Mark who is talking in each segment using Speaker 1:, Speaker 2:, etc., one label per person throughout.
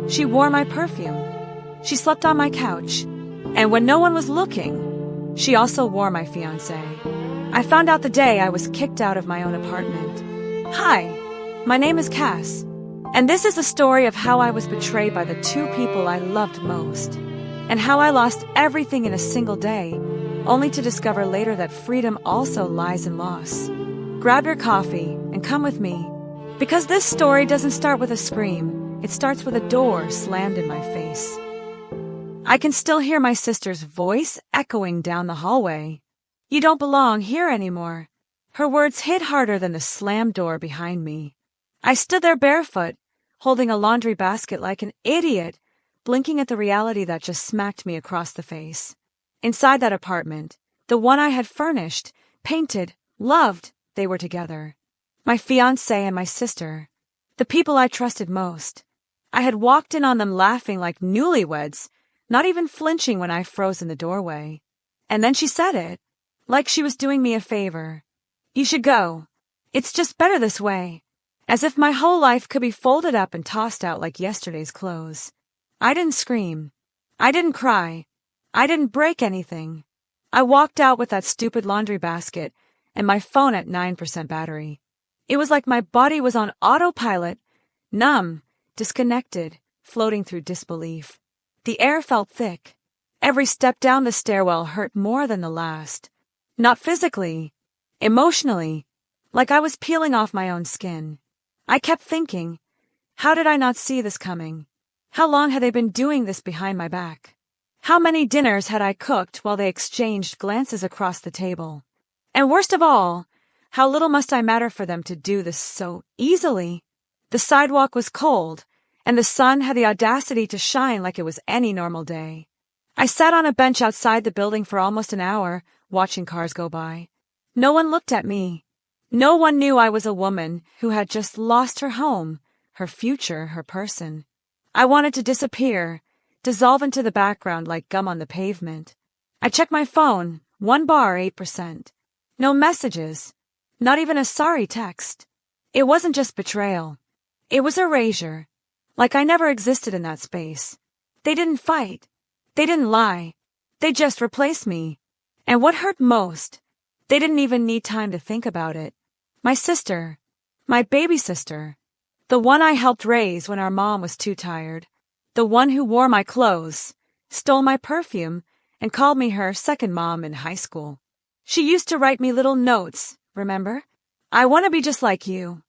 Speaker 1: She wore my perfume. She slept on my couch. And when no one was looking, she also wore my fiancé. I found out the day I was kicked out of my own apartment. Hi, my name is Cass, and this is the story of how I was betrayed by the two people I loved most, and how I lost everything in a single day, only to discover later that freedom also lies in loss. Grab your coffee and come with me, because this story doesn't start with a scream, it starts with a door slammed in my face. I can still hear my sister's voice echoing down the hallway. "You don't belong here anymore." Her words hit harder than the slammed door behind me. I stood there barefoot, holding a laundry basket like an idiot, blinking at the reality that just smacked me across the face. Inside that apartment, the one I had furnished, painted, loved, they were together. My fiancé and my sister, the people I trusted most. I had walked in on them laughing like newlyweds, not even flinching when I froze in the doorway. And then she said it, like she was doing me a favor. "You should go. It's just better this way." As if my whole life could be folded up and tossed out like yesterday's clothes. I didn't scream. I didn't cry. I didn't break anything. I walked out with that stupid laundry basket and my phone at 9% battery. It was like my body was on autopilot, numb, disconnected, floating through disbelief. The air felt thick. Every step down the stairwell hurt more than the last. Not physically, emotionally, like I was peeling off my own skin. I kept thinking, how did I not see this coming? How long had they been doing this behind my back? How many dinners had I cooked while they exchanged glances across the table? And worst of all, how little must I matter for them to do this so easily? The sidewalk was cold, and the sun had the audacity to shine like it was any normal day. I sat on a bench outside the building for almost an hour, watching cars go by. No one looked at me. No one knew I was a woman who had just lost her home, her future, her person. I wanted to disappear, dissolve into the background like gum on the pavement. I checked my phone, 1 bar, 8%. No messages, not even a sorry text. It wasn't just betrayal. It was erasure. Like I never existed in that space. They didn't fight. They didn't lie. They just replaced me. And what hurt most, they didn't even need time to think about it. My sister, my baby sister, the one I helped raise when our mom was too tired, the one who wore my clothes, stole my perfume, and called me her second mom in high school. She used to write me little notes, remember? "I want to be just like you."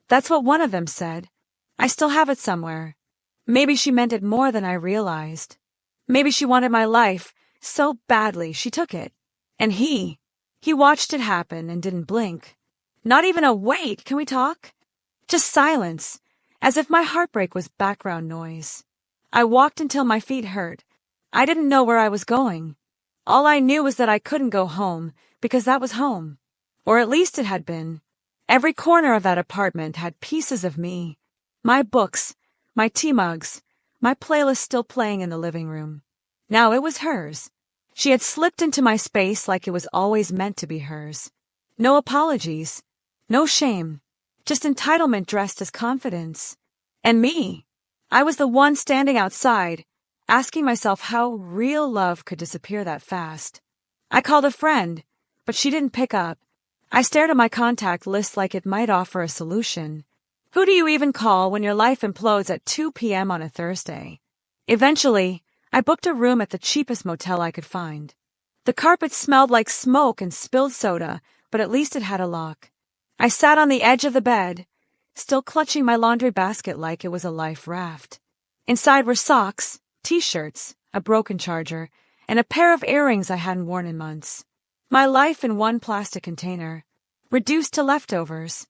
Speaker 1: That's what one of them said. I still have it somewhere. Maybe she meant it more than I realized. Maybe she wanted my life so badly she took it. And he watched it happen and didn't blink. Not even a "wait, can we talk?" Just silence, as if my heartbreak was background noise. I walked until my feet hurt. I didn't know where I was going. All I knew was that I couldn't go home, because that was home. Or at least it had been. Every corner of that apartment had pieces of me. My books, my tea mugs, my playlist still playing in the living room. Now it was hers. She had slipped into my space like it was always meant to be hers. No apologies. No shame. Just entitlement dressed as confidence. And me. I was the one standing outside, asking myself how real love could disappear that fast. I called a friend, but she didn't pick up. I stared at my contact list like it might offer a solution. Who do you even call when your life implodes at 2 p.m. on a Thursday? Eventually, I booked a room at the cheapest motel I could find. The carpet smelled like smoke and spilled soda, but at least it had a lock. I sat on the edge of the bed, still clutching my laundry basket like it was a life raft. Inside were socks, t-shirts, a broken charger, and a pair of earrings I hadn't worn in months. My life in one plastic container, reduced to leftovers.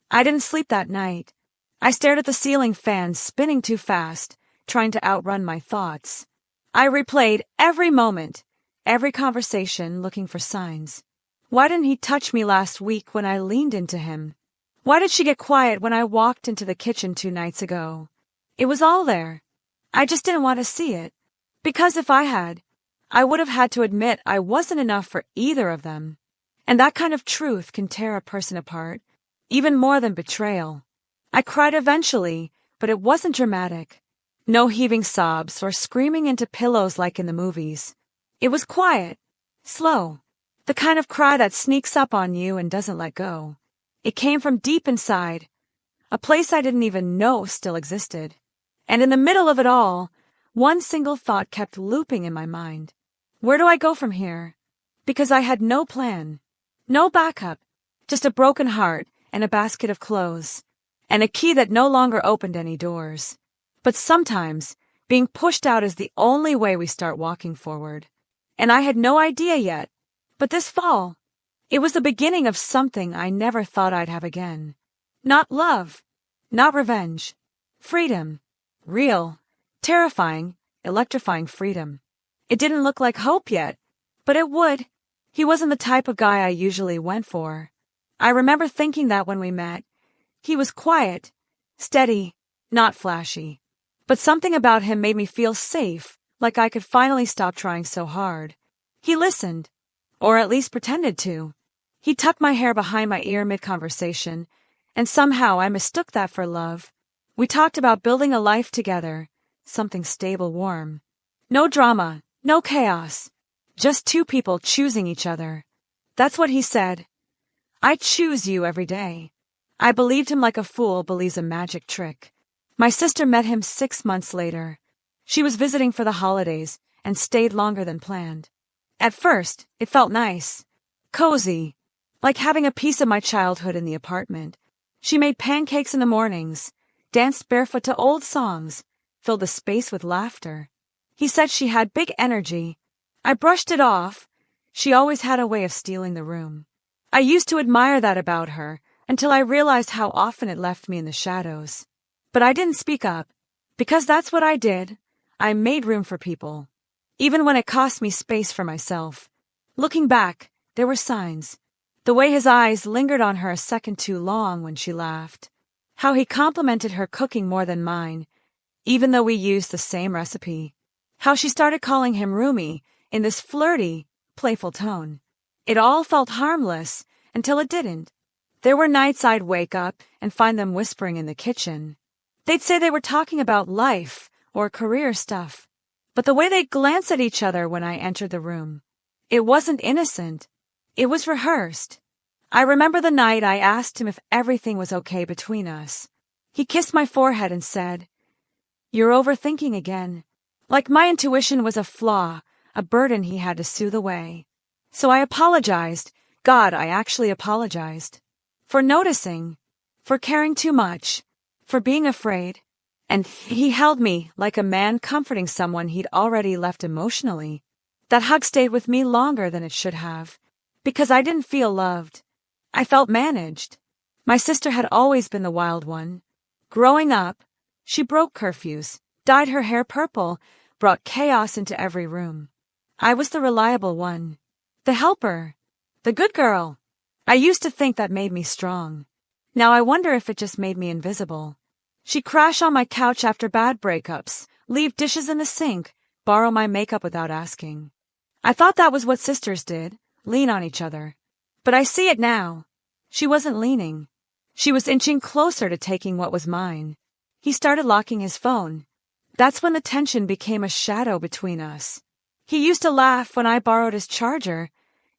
Speaker 1: I didn't sleep that night. I stared at the ceiling fan spinning too fast, trying to outrun my thoughts. I replayed every moment, every conversation, looking for signs. Why didn't he touch me last week when I leaned into him? Why did she get quiet when I walked into the kitchen 2 nights ago? It was all there. I just didn't want to see it. Because if I had, I would have had to admit I wasn't enough for either of them. And that kind of truth can tear a person apart, even more than betrayal. I cried eventually, but it wasn't dramatic. No heaving sobs or screaming into pillows like in the movies. It was quiet, slow, the kind of cry that sneaks up on you and doesn't let go. It came from deep inside, a place I didn't even know still existed. And in the middle of it all, one single thought kept looping in my mind. Where do I go from here? Because I had no plan, no backup, just a broken heart and a basket of clothes, and a key that no longer opened any doors. But sometimes, being pushed out is the only way we start walking forward. And I had no idea yet, but this fall, it was the beginning of something I never thought I'd have again. Not love, not revenge, freedom, real, terrifying, electrifying freedom. It didn't look like hope yet, but it would. He wasn't the type of guy I usually went for. I remember thinking that when we met. He was quiet, steady, not flashy. But something about him made me feel safe, like I could finally stop trying so hard. He listened, or at least pretended to. He tucked my hair behind my ear mid-conversation, and somehow I mistook that for love. We talked about building a life together, something stable, warm. No drama, no chaos, just two people choosing each other. That's what he said. I choose you every day. I believed him like a fool believes a magic trick. My sister met him 6 months later. She was visiting for the holidays and stayed longer than planned. At first, it felt nice, cozy, like having a piece of my childhood in the apartment. She made pancakes in the mornings, danced barefoot to old songs, filled the space with laughter. He said she had big energy. I brushed it off. She always had a way of stealing the room. I used to admire that about her until I realized how often it left me in the shadows. But I didn't speak up, because that's what I did. I made room for people, even when it cost me space for myself. Looking back, there were signs. The way his eyes lingered on her a second too long when she laughed. How he complimented her cooking more than mine, even though we used the same recipe. How she started calling him Rumi in this flirty, playful tone. It all felt harmless until it didn't. There were nights I'd wake up and find them whispering in the kitchen. They'd say they were talking about life or career stuff, but the way they'd glance at each other when I entered the room, it wasn't innocent. It was rehearsed. I remember the night I asked him if everything was okay between us. He kissed my forehead and said, "You're overthinking again." Like my intuition was a flaw, a burden he had to soothe away. So I apologized. God, I actually apologized. For noticing, for caring too much, for being afraid. And he held me like a man comforting someone he'd already left emotionally. That hug stayed with me longer than it should have, because I didn't feel loved. I felt managed. My sister had always been the wild one. Growing up, she broke curfews, dyed her hair purple, brought chaos into every room. I was the reliable one, the helper, the good girl. I used to think that made me strong. Now I wonder if it just made me invisible. She'd crash on my couch after bad breakups, leave dishes in the sink, borrow my makeup without asking. I thought that was what sisters did, lean on each other. But I see it now. She wasn't leaning. She was inching closer to taking what was mine. He started locking his phone. That's when the tension became a shadow between us. He used to laugh when I borrowed his charger.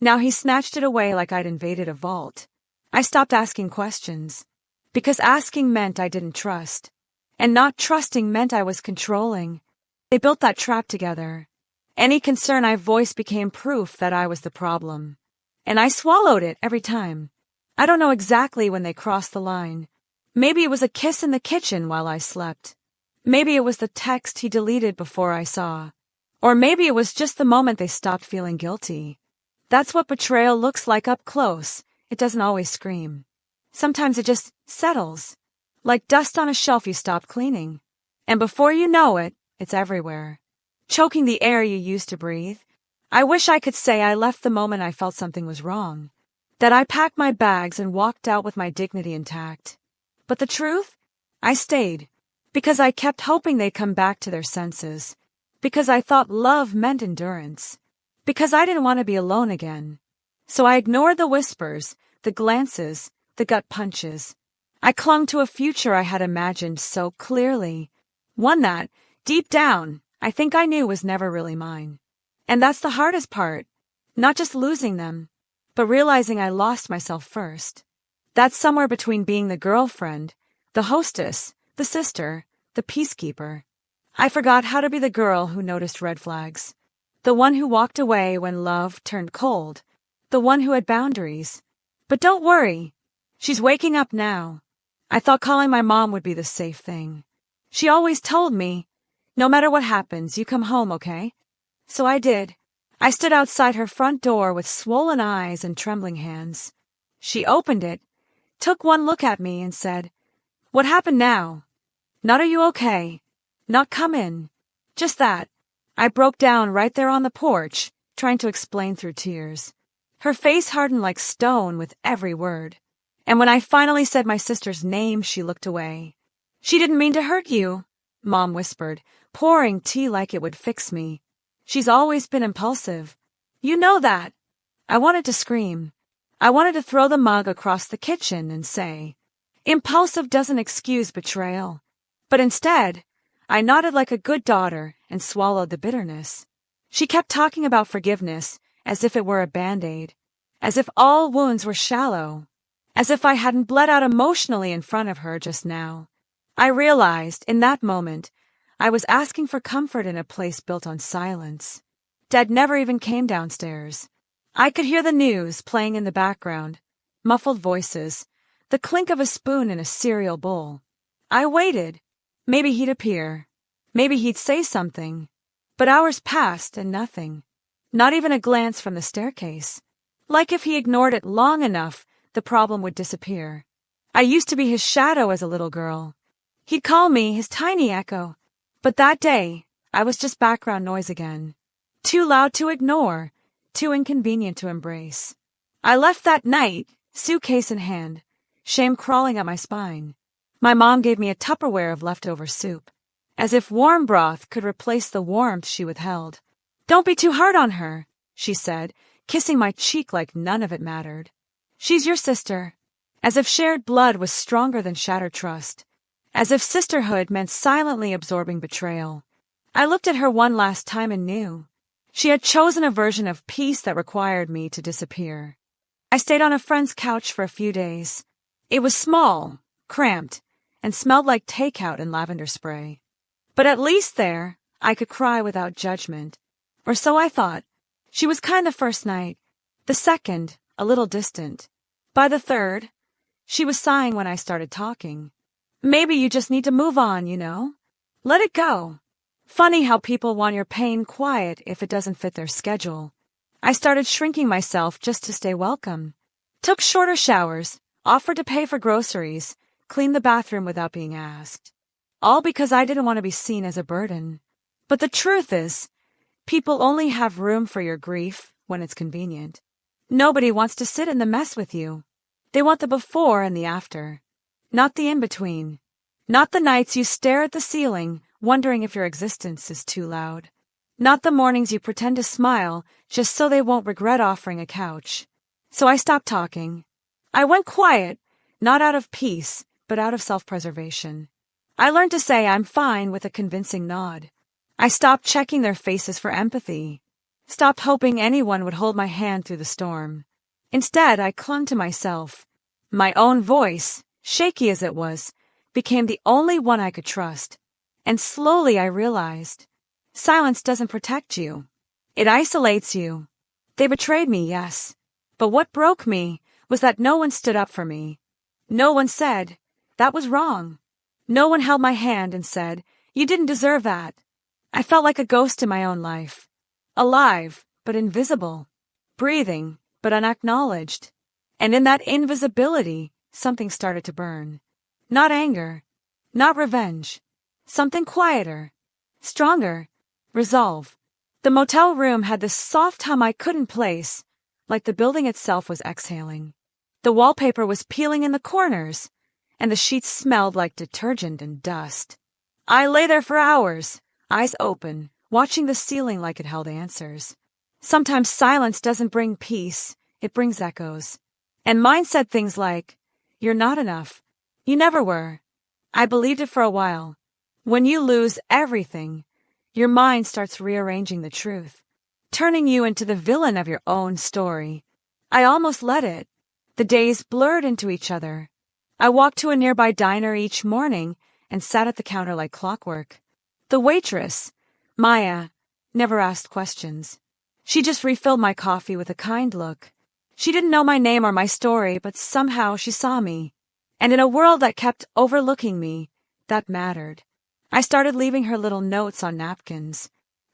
Speaker 1: Now he snatched it away like I'd invaded a vault. I stopped asking questions, because asking meant I didn't trust, and not trusting meant I was controlling. They built that trap together. Any concern I voiced became proof that I was the problem. And I swallowed it every time. I don't know exactly when they crossed the line. Maybe it was a kiss in the kitchen while I slept. Maybe it was the text he deleted before I saw. Or maybe it was just the moment they stopped feeling guilty. That's what betrayal looks like up close. It doesn't always scream. Sometimes it just settles, like dust on a shelf you stopped cleaning. And before you know it, it's everywhere, choking the air you used to breathe. I wish I could say I left the moment I felt something was wrong, that I packed my bags and walked out with my dignity intact. But the truth? I stayed, because I kept hoping they'd come back to their senses, because I thought love meant endurance, because I didn't want to be alone again. So I ignored the whispers, the glances, the gut punches. I clung to a future I had imagined so clearly, one that, Deep down, I think I knew was never really mine. And that's the hardest part. Not just losing them, but realizing I lost myself first. That's somewhere between being the girlfriend, the hostess, the sister, the peacekeeper. I forgot how to be the girl who noticed red flags. The one who walked away when love turned cold. The one who had boundaries. But don't worry. She's waking up now. I thought calling my mom would be the safe thing. She always told me, no matter what happens, you come home, okay? So I did. I stood outside her front door with swollen eyes and trembling hands. She opened it, took one look at me and said, "What happened now? Not are you okay? Not come in." Just that. I broke down right there on the porch, trying to explain through tears. Her face hardened like stone with every word. And when I finally said my sister's name, she looked away. "She didn't mean to hurt you," Mom whispered, pouring tea like it would fix me. "She's always been impulsive. You know that." I wanted to scream. I wanted to throw the mug across the kitchen and say, "Impulsive doesn't excuse betrayal." But instead, I nodded like a good daughter and swallowed the bitterness. She kept talking about forgiveness as if it were a Band-Aid, as if all wounds were shallow, as if I hadn't bled out emotionally in front of her just now. I realized, in that moment, I was asking for comfort in a place built on silence. Dad never even came downstairs. I could hear the news playing in the background, muffled voices, the clink of a spoon in a cereal bowl. I waited. Maybe he'd appear. Maybe he'd say something. But hours passed and nothing. Not even a glance from the staircase. Like if he ignored it long enough, the problem would disappear. I used to be his shadow as a little girl. He'd call me his tiny echo. But that day, I was just background noise again. Too loud to ignore, too inconvenient to embrace. I left that night, suitcase in hand, shame crawling up my spine. My mom gave me a Tupperware of leftover soup, as if warm broth could replace the warmth she withheld. "Don't be too hard on her," she said, kissing my cheek like none of it mattered. "She's your sister," as if shared blood was stronger than shattered trust. As if sisterhood meant silently absorbing betrayal. I looked at her one last time and knew. She had chosen a version of peace that required me to disappear. I stayed on a friend's couch for a few days. It was small, cramped, and smelled like takeout and lavender spray. But at least there, I could cry without judgment. Or so I thought. She was kind the first night. The second, a little distant. By the third, she was sighing when I started talking. "Maybe you just need to move on, you know? Let it go." Funny how people want your pain quiet if it doesn't fit their schedule. I started shrinking myself just to stay welcome. Took shorter showers, offered to pay for groceries, cleaned the bathroom without being asked. All because I didn't want to be seen as a burden. But the truth is, people only have room for your grief when it's convenient. Nobody wants to sit in the mess with you. They want the before and the after. Not the in-between. Not the nights you stare at the ceiling, wondering if your existence is too loud. Not the mornings you pretend to smile just so they won't regret offering a couch. So I stopped talking. I went quiet, not out of peace, but out of self-preservation. I learned to say I'm fine with a convincing nod. I stopped checking their faces for empathy. Stopped hoping anyone would hold my hand through the storm. Instead, I clung to myself. My own voice, shaky as it was, became the only one I could trust. And slowly I realized, silence doesn't protect you. It isolates you. They betrayed me, yes. But what broke me was that no one stood up for me. No one said, "That was wrong." No one held my hand and said, "You didn't deserve that." I felt like a ghost in my own life. Alive, but invisible. Breathing, but unacknowledged. And in that invisibility, something started to burn. Not anger. Not revenge. Something quieter. Stronger. Resolve. The motel room had this soft hum I couldn't place, like the building itself was exhaling. The wallpaper was peeling in the corners, and the sheets smelled like detergent and dust. I lay there for hours, eyes open, watching the ceiling like it held answers. Sometimes silence doesn't bring peace, it brings echoes. And mine said things like, "You're not enough. You never were." I believed it for a while. When you lose everything, your mind starts rearranging the truth, turning you into the villain of your own story. I almost let it. The days blurred into each other. I walked to a nearby diner each morning and sat at the counter like clockwork. The waitress, Maya, never asked questions. She just refilled my coffee with a kind look. She didn't know my name or my story, but somehow she saw me. And in a world that kept overlooking me, that mattered. I started leaving her little notes on napkins.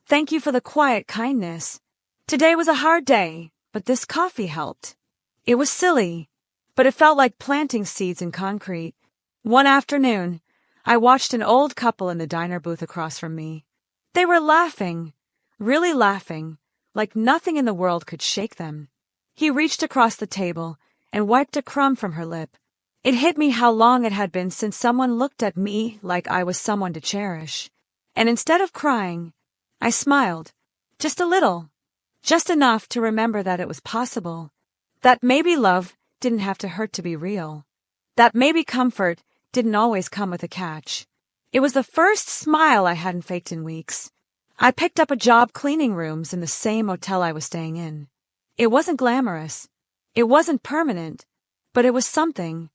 Speaker 1: Thank you for the quiet kindness. Today was a hard day, but this coffee helped. It was silly, but it felt like planting seeds in concrete. One afternoon, I watched an old couple in the diner booth across from me. They were laughing, really laughing, like nothing in the world could shake them. He reached across the table and wiped a crumb from her lip. It hit me how long it had been since someone looked at me like I was someone to cherish. And instead of crying, I smiled. Just a little. Just enough to remember that it was possible. That maybe love didn't have to hurt to be real. That maybe comfort didn't always come with a catch. It was the first smile I hadn't faked in weeks. I picked up a job cleaning rooms in the same hotel I was staying in. It wasn't glamorous. It wasn't permanent. But it was something.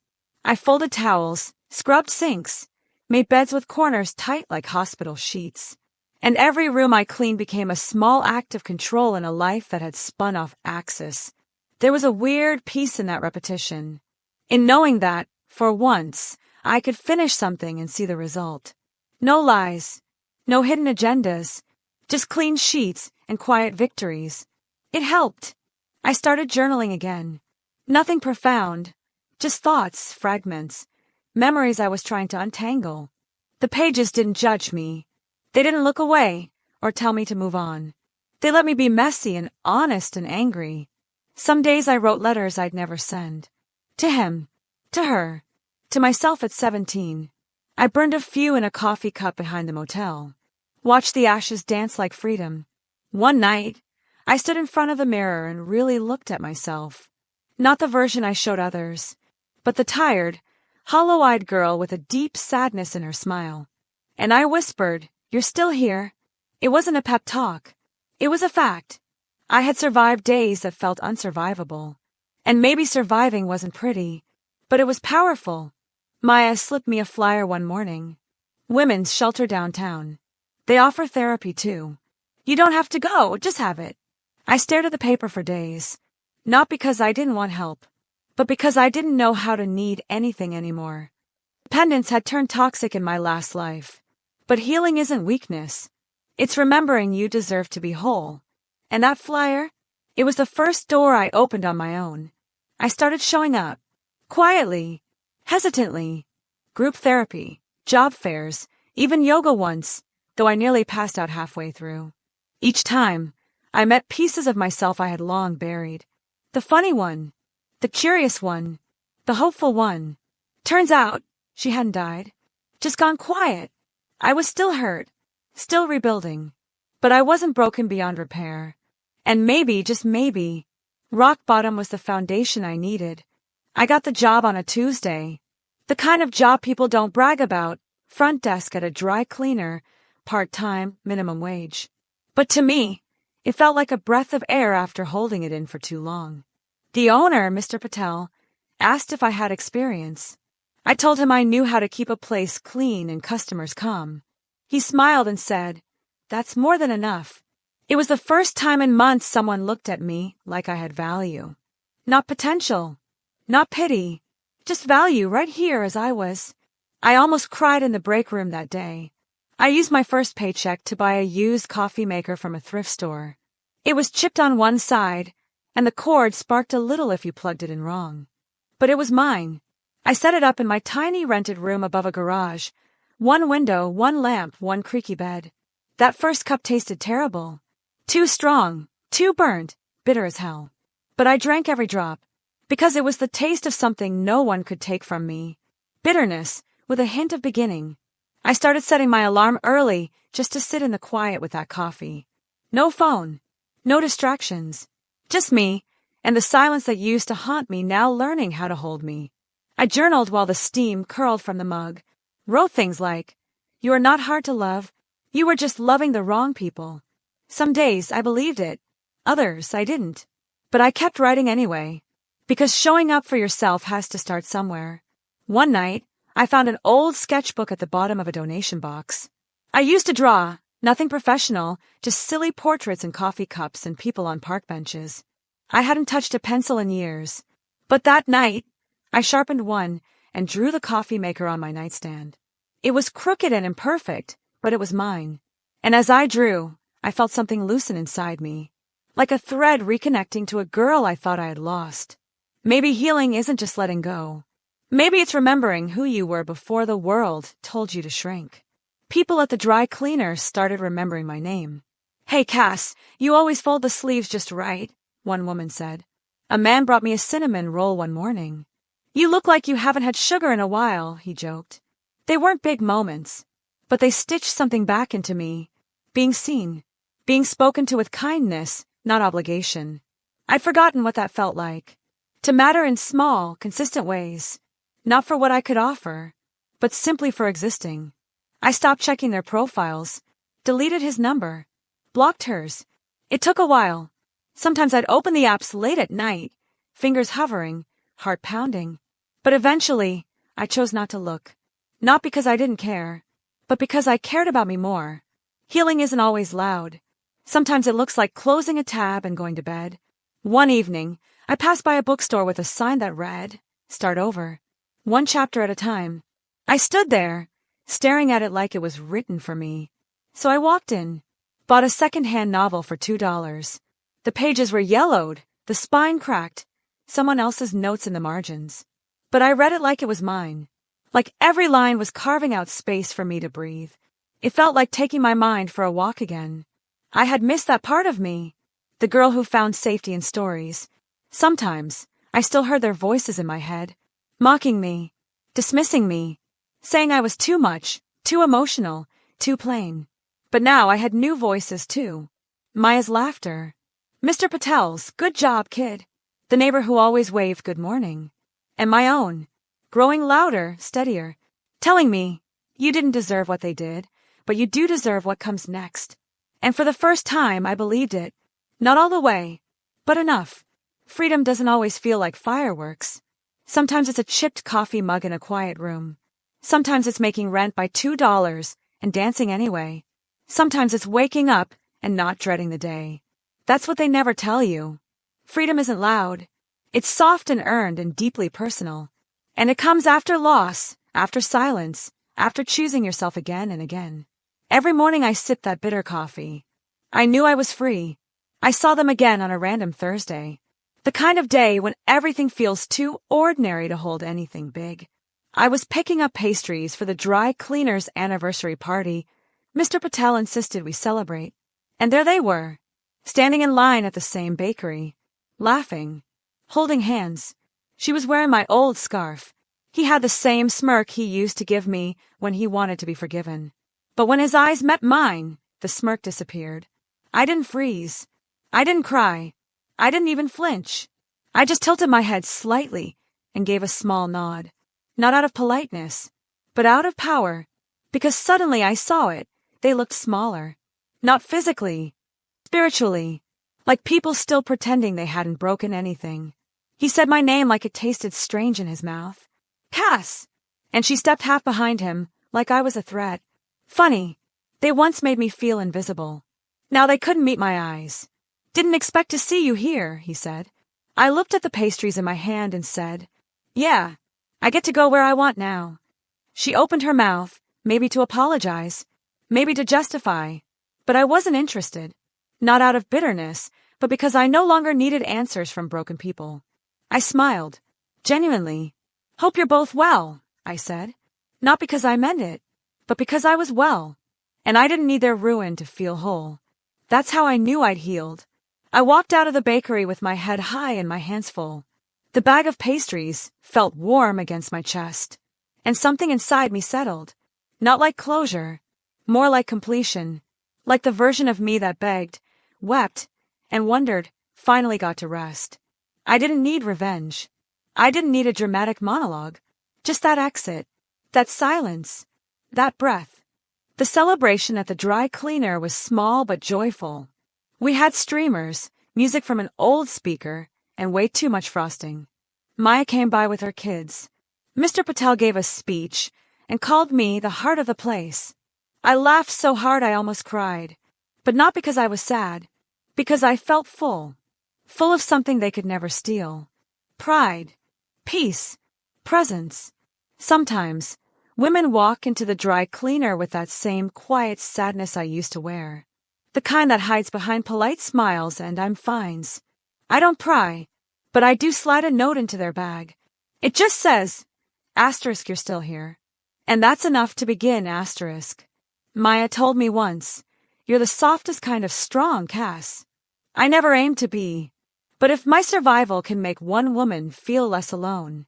Speaker 1: I folded towels, scrubbed sinks, made beds with corners tight like hospital sheets. And every room I cleaned became a small act of control in a life that had spun off axis. There was a weird peace in that repetition. In knowing that, for once, I could finish something and see the result. No lies. No hidden agendas. Just clean sheets and quiet victories. It helped. I started journaling again. Nothing profound. Just thoughts, fragments, memories I was trying to untangle. The pages didn't judge me. They didn't look away or tell me to move on. They let me be messy and honest and angry. Some days I wrote letters I'd never send. To him, to her, to myself at 17. I burned a few in a coffee cup behind the motel. Watched the ashes dance like freedom. One night, I stood in front of the mirror and really looked at myself. Not the version I showed others, but the tired, hollow-eyed girl with a deep sadness in her smile. And I whispered, "You're still here." It wasn't a pep talk. It was a fact. I had survived days that felt unsurvivable. And maybe surviving wasn't pretty, but it was powerful. Maya slipped me a flyer one morning. Women's shelter downtown. They offer therapy too. You don't have to go, just have it. I stared at the paper for days. Not because I didn't want help, but because I didn't know how to need anything anymore. Dependence had turned toxic in my last life. But healing isn't weakness. It's remembering you deserve to be whole. And that flyer, it was the first door I opened on my own. I started showing up. Quietly. Hesitantly. Group therapy. Job fairs. Even yoga once, though I nearly passed out halfway through. Each time, I met pieces of myself I had long buried. The funny one. The curious one. The hopeful one. Turns out, she hadn't died. Just gone quiet. I was still hurt. Still rebuilding. But I wasn't broken beyond repair. And maybe, just maybe, rock bottom was the foundation I needed. I got the job on a Tuesday. The kind of job people don't brag about. Front desk at a dry cleaner. Part-time, minimum wage. But to me, it felt like a breath of air after holding it in for too long. The owner, Mr. Patel, asked if I had experience. I told him I knew how to keep a place clean and customers calm. He smiled and said, "That's more than enough." It was the first time in months someone looked at me like I had value. Not potential. Not pity. Just value right here as I was. I almost cried in the break room that day. I used my first paycheck to buy a used coffee maker from a thrift store. It was chipped on one side, and the cord sparked a little if you plugged it in wrong. But it was mine. I set it up in my tiny rented room above a garage. One window, one lamp, one creaky bed. That first cup tasted terrible. Too strong, too burnt, bitter as hell. But I drank every drop, because it was the taste of something no one could take from me. Bitterness, with a hint of beginning. I started setting my alarm early just to sit in the quiet with that coffee. No phone. No distractions. Just me, and the silence that used to haunt me now learning how to hold me. I journaled while the steam curled from the mug. Wrote things like, You are not hard to love. You were just loving the wrong people. Some days I believed it. Others I didn't. But I kept writing anyway. Because showing up for yourself has to start somewhere. One night, I found an old sketchbook at the bottom of a donation box. I used to draw, nothing professional, just silly portraits in coffee cups and people on park benches. I hadn't touched a pencil in years. But that night, I sharpened one and drew the coffee maker on my nightstand. It was crooked and imperfect, but it was mine. And as I drew, I felt something loosen inside me, like a thread reconnecting to a girl I thought I had lost. Maybe healing isn't just letting go. Maybe it's remembering who you were before the world told you to shrink. People at the dry cleaner started remembering my name. "Hey, Cass, you always fold the sleeves just right," one woman said. A man brought me a cinnamon roll one morning. "You look like you haven't had sugar in a while," he joked. They weren't big moments, but they stitched something back into me. Being seen, being spoken to with kindness, not obligation. I'd forgotten what that felt like. To matter in small, consistent ways. Not for what I could offer, but simply for existing. I stopped checking their profiles, deleted his number, blocked hers. It took a while. Sometimes I'd open the apps late at night, fingers hovering, heart pounding. But eventually, I chose not to look. Not because I didn't care, but because I cared about me more. Healing isn't always loud. Sometimes it looks like closing a tab and going to bed. One evening, I passed by a bookstore with a sign that read, "Start over. One chapter at a time." I stood there, staring at it like it was written for me. So I walked in, bought a second-hand novel for $2. The pages were yellowed, the spine cracked, someone else's notes in the margins. But I read it like it was mine. Like every line was carving out space for me to breathe. It felt like taking my mind for a walk again. I had missed that part of me, the girl who found safety in stories. Sometimes, I still heard their voices in my head, mocking me, dismissing me, saying I was too much, too emotional, too plain. But now I had new voices too. Maya's laughter. Mr. Patel's, "Good job, kid." The neighbor who always waved good morning. And my own, growing louder, steadier, telling me, "You didn't deserve what they did, but you do deserve what comes next." And for the first time, I believed it. Not all the way, but enough. Freedom doesn't always feel like fireworks. Sometimes it's a chipped coffee mug in a quiet room. Sometimes it's making rent by $2 and dancing anyway. Sometimes it's waking up and not dreading the day. That's what they never tell you. Freedom isn't loud. It's soft and earned and deeply personal. And it comes after loss, after silence, after choosing yourself again and again. Every morning I sipped that bitter coffee. I knew I was free. I saw them again on a random Thursday. The kind of day when everything feels too ordinary to hold anything big. I was picking up pastries for the dry cleaner's anniversary party. Mr. Patel insisted we celebrate. And there they were, standing in line at the same bakery, laughing, holding hands. She was wearing my old scarf. He had the same smirk he used to give me when he wanted to be forgiven. But when his eyes met mine, the smirk disappeared. I didn't freeze. I didn't cry. I didn't even flinch. I just tilted my head slightly and gave a small nod. Not out of politeness, but out of power, because suddenly I saw it. They looked smaller. Not physically, spiritually, like people still pretending they hadn't broken anything. He said my name like it tasted strange in his mouth. "Cass!" And she stepped half behind him, like I was a threat. Funny, they once made me feel invisible. Now they couldn't meet my eyes. "Didn't expect to see you here," he said. I looked at the pastries in my hand and said, "Yeah, I get to go where I want now." She opened her mouth, maybe to apologize, maybe to justify, but I wasn't interested. Not out of bitterness, but because I no longer needed answers from broken people. I smiled, genuinely. "Hope you're both well," I said. Not because I meant it, but because I was well, and I didn't need their ruin to feel whole. That's how I knew I'd healed. I walked out of the bakery with my head high and my hands full. The bag of pastries felt warm against my chest, and something inside me settled. Not like closure, more like completion, like the version of me that begged, wept, and wondered, finally got to rest. I didn't need revenge. I didn't need a dramatic monologue. Just that exit, that silence, that breath. The celebration at the dry cleaner was small but joyful. We had streamers, music from an old speaker, and way too much frosting. Maya came by with her kids. Mr. Patel gave a speech and called me the heart of the place. I laughed so hard I almost cried, but not because I was sad, because I felt full of something they could never steal. Pride, peace, presence. Sometimes, women walk into the dry cleaner with that same quiet sadness I used to wear. The kind that hides behind polite smiles and I'm fines. I don't pry, but I do slide a note into their bag. It just says, asterisk, you're still here. And that's enough to begin asterisk. Maya told me once, you're the softest kind of strong, Cass. I never aimed to be, but if my survival can make one woman feel less alone,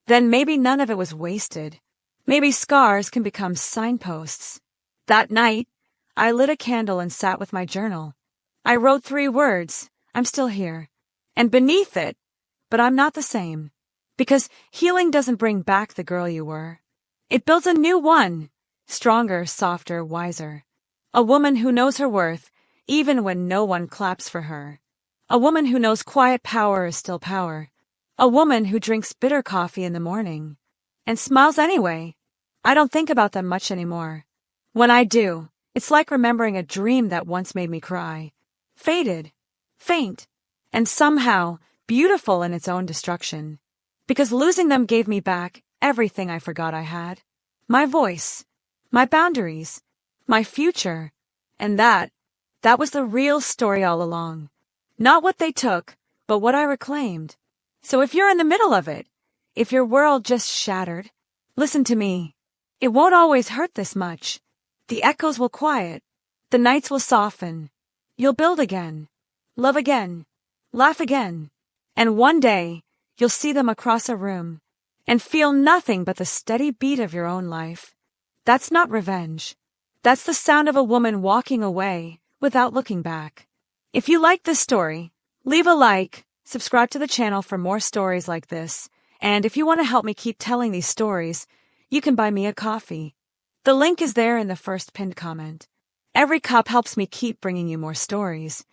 Speaker 1: then maybe none of it was wasted. Maybe scars can become signposts. That night, I lit a candle and sat with my journal. I wrote 3 words, I'm still here. And beneath it, but I'm not the same. Because healing doesn't bring back the girl you were. It builds a new one, stronger, softer, wiser. A woman who knows her worth, even when no one claps for her. A woman who knows quiet power is still power. A woman who drinks bitter coffee in the morning. And smiles anyway. I don't think about them much anymore. When I do, it's like remembering a dream that once made me cry. Faded, faint, and somehow beautiful in its own destruction. Because losing them gave me back everything I forgot I had. My voice, my boundaries, my future. And that was the real story all along. Not what they took, but what I reclaimed. So if you're in the middle of it, if your world just shattered, listen to me. It won't always hurt this much. The echoes will quiet. The nights will soften. You'll build again, love again, laugh again. And one day, you'll see them across a room and feel nothing but the steady beat of your own life. That's not revenge. That's the sound of a woman walking away without looking back. If you like this story, leave a like, subscribe to the channel for more stories like this, and if you want to help me keep telling these stories, you can buy me a coffee. The link is there in the first pinned comment. Every cup helps me keep bringing you more stories.